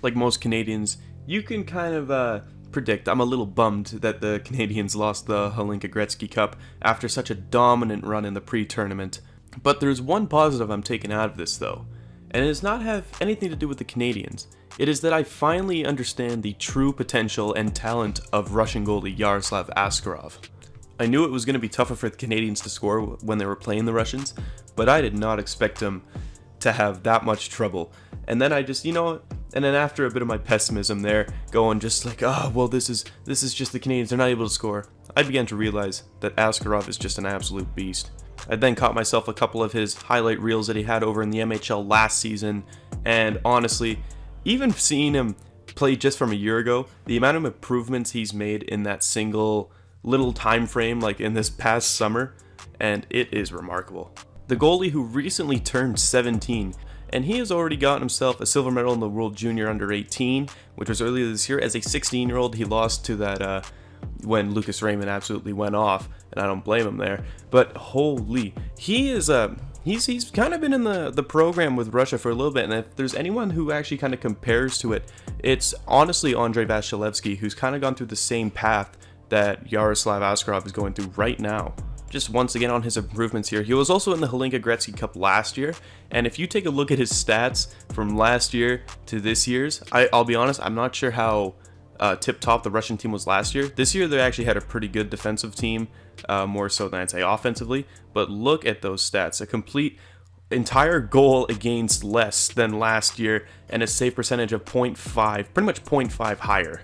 Like most Canadians, you can kind of predict. I'm a little bummed that the Canadians lost the Hlinka Gretzky Cup after such a dominant run in the pre-tournament. But there's one positive I'm taking out of this though, and it does not have anything to do with the Canadians. It is that I finally understand the true potential and talent of Russian goalie Yaroslav Askarov. I knew it was going to be tougher for the Canadians to score when they were playing the Russians, but I did not expect them to have that much trouble. And then I just, and then after a bit of my pessimism there, going just like, oh, well, this is just the Canadians, they're not able to score, I began to realize that Askarov is just an absolute beast. I then caught myself a couple of his highlight reels that he had over in the MHL last season, and honestly, even seeing him play just from a year ago, the amount of improvements he's made in that single little time frame, like in this past summer, and it is remarkable. The goalie who recently turned 17, and he has already gotten himself a silver medal in the World Junior Under 18, which was earlier this year. As a 16-year-old, he lost to that when Lucas Raymond absolutely went off, and I don't blame him there. But holy, he is he's kind of been in the program with Russia for a little bit, and if there's anyone who actually kind of compares to it, it's honestly Andrei Vasilevskiy, who's kind of gone through the same path that Yaroslav Askarov is going through right now. Just once again on his improvements here. He was also in the Hlinka Gretzky Cup last year, and if you take a look at his stats from last year to this year's, I'll be honest, I'm not sure how tip-top the Russian team was last year. This year they actually had a pretty good defensive team, more so than I'd say offensively, but look at those stats. A complete entire goal against less than last year, and a save percentage of 0.5, pretty much 0.5 higher.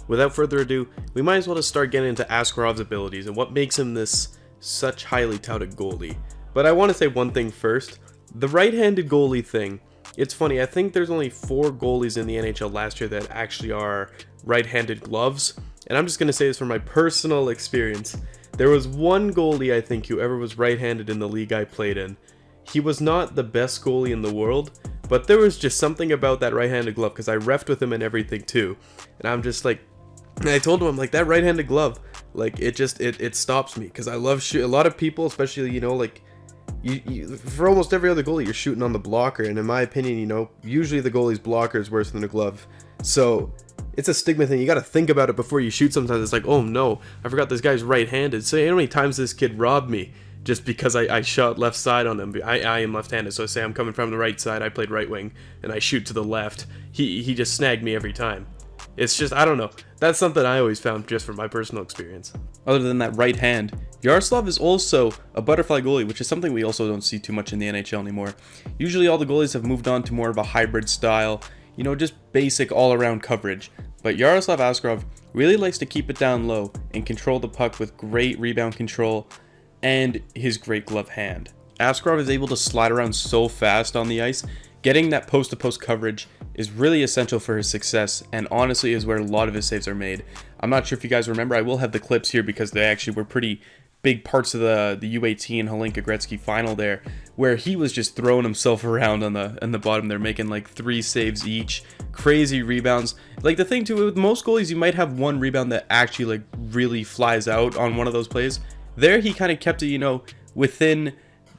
Without further ado, we might as well just start getting into Askarov's abilities and what makes him this such highly touted goalie. But I want to say one thing first. The right-handed goalie thing, it's funny, I think there's only 4 goalies in the NHL last year that actually are right-handed gloves, and I'm just going to say this from my personal experience. There was one goalie, I think, who ever was right-handed in the league I played in. He was not the best goalie in the world, but there was just something about that right-handed glove, because I refed with him and everything too, and I'm just like, and I told him, I'm like, that right-handed glove, like, it stops me, because I love a lot of people, especially, like, you for almost every other goalie, you're shooting on the blocker, and in my opinion, usually the goalie's blocker is worse than the glove, so it's a stigma thing. You got to think about it before you shoot. Sometimes it's like, oh no, I forgot this guy's right-handed. So how many times this kid robbed me just because I shot left side on him. I am left-handed, so say I'm coming from the right side, I played right wing, and I shoot to the left. He just snagged me every time. It's just, I don't know. That's something I always found just from my personal experience. Other than that right hand, Yaroslav is also a butterfly goalie, which is something we also don't see too much in the NHL anymore. Usually all the goalies have moved on to more of a hybrid style, just basic all-around coverage. But Yaroslav Askarov really likes to keep it down low and control the puck with great rebound control and his great glove hand. Askarov is able to slide around so fast on the ice. Getting that post-to-post coverage is really essential for his success, and honestly is where a lot of his saves are made. I'm not sure if you guys remember, I will have the clips here because they actually were pretty big parts of the U18 Hlinka Gretzky final there, where he was just throwing himself around on the bottom. They're making like 3 saves each, crazy rebounds. Like the thing too, with most goalies, you might have one rebound that actually like really flies out on one of those plays. There he kind of kept it, within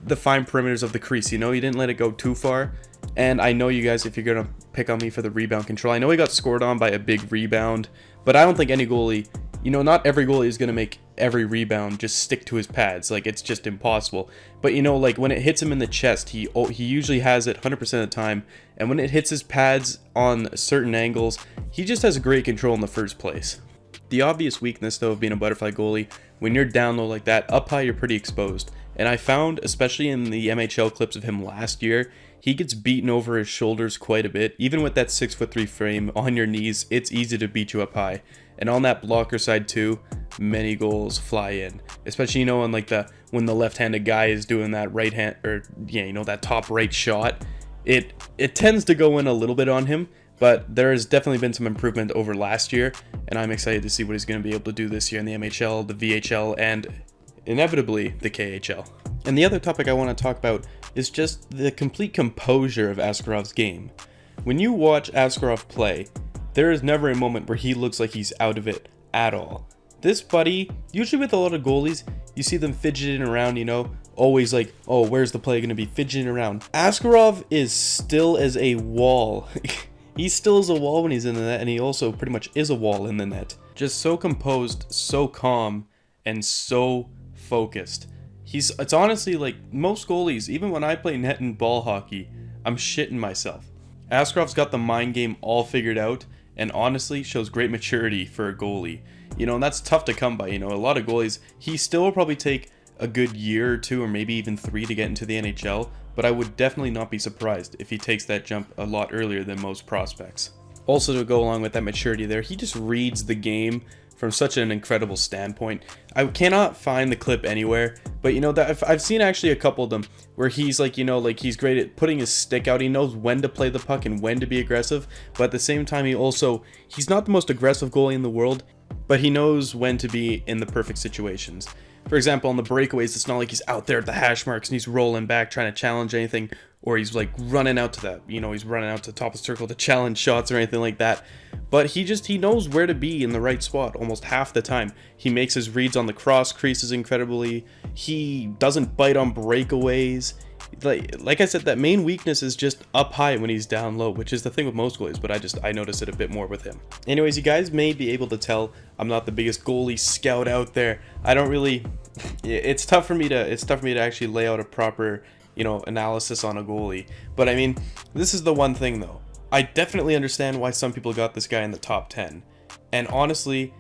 the fine perimeters of the crease. He didn't let it go too far. And I know you guys, if you're gonna pick on me for the rebound control, I know he got scored on by a big rebound, but I don't think any goalie, not every goalie is gonna make every rebound just stick to his pads. Like, it's just impossible. But like when it hits him in the chest, he usually has it 100% of the time, and when it hits his pads on certain angles, he just has great control in the first place. The obvious weakness though of being a butterfly goalie, when you're down low like that, up high you're pretty exposed. And I found, especially in the MHL clips of him last year, he gets beaten over his shoulders quite a bit. Even with that 6'3" frame on your knees, it's easy to beat you up high. And on that blocker side too, many goals fly in. Especially, on like when the left-handed guy is doing that right hand, or that top right shot, it tends to go in a little bit on him. But there has definitely been some improvement over last year, and I'm excited to see what he's going to be able to do this year in the MHL, the VHL, and inevitably the KHL. And the other topic I want to talk about is just the complete composure of Askarov's game. When you watch Askarov play, there is never a moment where he looks like he's out of it at all. This buddy, usually with a lot of goalies, you see them fidgeting around, always like, oh, where's the play going to be, fidgeting around. Askarov is still as a wall. he still is a wall when he's in the net, and he also pretty much is a wall in the net. Just so composed, so calm, and so focused. It's honestly like most goalies, even when I play net and ball hockey, I'm shitting myself. Askarov's got the mind game all figured out, and honestly shows great maturity for a goalie. You know, and that's tough to come by. You know, a lot of goalies, he still will probably take a good year or two, or maybe even 3 to get into the NHL, but I would definitely not be surprised if he takes that jump a lot earlier than most prospects. Also, to go along with that maturity there, he just reads the game from such an incredible standpoint. I cannot find the clip anywhere, but you know that I've seen actually a couple of them where he's like, you know, like he's great at putting his stick out. He knows when to play the puck and when to be aggressive, but at the same time he's not the most aggressive goalie in the world, but he knows when to be in the perfect situations. For example, on the breakaways, it's not like he's out there at the hash marks and he's rolling back trying to challenge anything, or he's like running out to that, you know, he's running out to the top of the circle to challenge shots or anything like that. But he knows where to be in the right spot almost half the time. He makes his reads on the cross creases incredibly. He doesn't bite on breakaways. Like I said, that main weakness is just up high when he's down low, which is the thing with most goalies, but I notice it a bit more with him. Anyways, you guys may be able to tell I'm not the biggest goalie scout out there. I don't really, it's tough for me to actually lay out a proper, you know, analysis on a goalie. But I mean, this is the one thing though. I definitely understand why some people got this guy in the top 10. And honestly,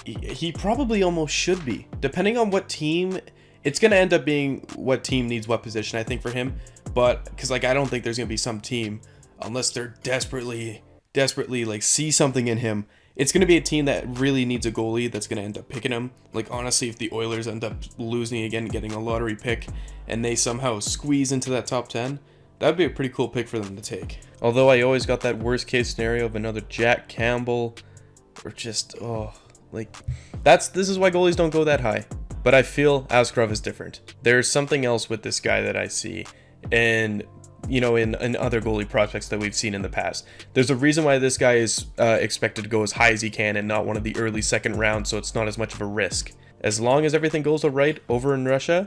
he probably almost should be. Depending on what team, it's going to end up being what team needs what position, I think, for him. But, because, like, I don't think there's going to be some team, unless they're desperately, like, see something in him. It's going to be a team that really needs a goalie that's going to end up picking him. Like, honestly, if the Oilers end up losing again, getting a lottery pick, and they somehow squeeze into that top 10, that would be a pretty cool pick for them to take. Although I always got that worst case scenario of another Jack Campbell, or just, this is why goalies don't go that high. But I feel Askarov is different. There's something else with this guy that I see, and you know, in other goalie prospects that we've seen in the past. There's a reason why this guy is expected to go as high as he can and not one of the early second rounds, so it's not as much of a risk. As long as everything goes alright over in Russia,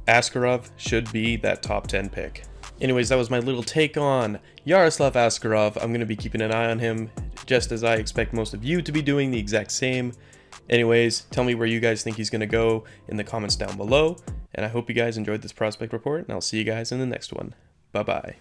Askarov should be that top 10 pick. Anyways, that was my little take on Yaroslav Askarov. I'm going to be keeping an eye on him, just as I expect most of you to be doing the exact same. Anyways, tell me where you guys think he's going to go in the comments down below. And I hope you guys enjoyed this prospect report, and I'll see you guys in the next one. Bye-bye.